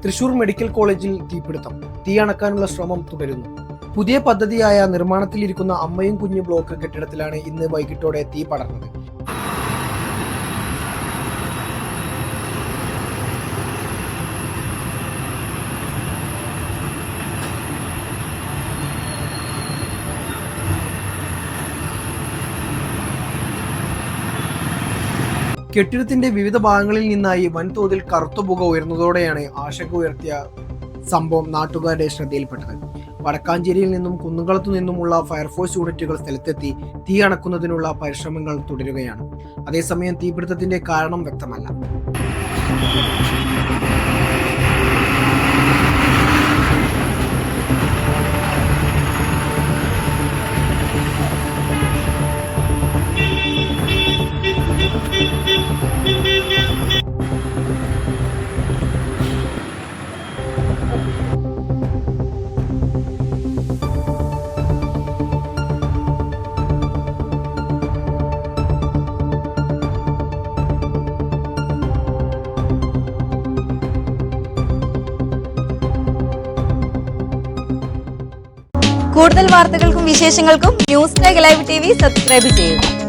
Thrissur medical കോളേജിൽ തീപിടുത്തം. തീ അണക്കാനുള്ള ശ്രമം തുടരുന്നു. പുതിയ പദ്ധതിയായ നിർമ്മാണത്തിലിരിക്കുന്ന അമ്മയും കുഞ്ഞു ബ്ലോക്ക് കെട്ടിടത്തിലാണ് ഇന്ന് വൈകിട്ടോടെ തീ പടർന്നത്. കെട്ടിടത്തിന്റെ വിവിധ ഭാഗങ്ങളിൽ നിന്നായി വൻതോതിൽ കറുത്ത പുക ഉയർന്നതോടെയാണ് ആശങ്ക ഉയർത്തിയ സംഭവം നാട്ടുകാരുടെ ശ്രദ്ധയിൽപ്പെട്ടത്. വടക്കാഞ്ചേരിയിൽ നിന്നും കുന്നുകളത്തു നിന്നുമുള്ള ഫയർഫോഴ്സ് യൂണിറ്റുകൾ സ്ഥലത്തെത്തി തീ അണക്കുന്നതിനുള്ള പരിശ്രമങ്ങൾ തുടരുകയാണ്. അതേസമയം തീപിടുത്തത്തിന്റെ കാരണം വ്യക്തമല്ല. കൂടുതൽ വാർത്തകൾക്കും വിശേഷങ്ങൾക്കും ന്യൂസ് ലൈവ് TV സബ്സ്ക്രൈബ് ചെയ്യുക.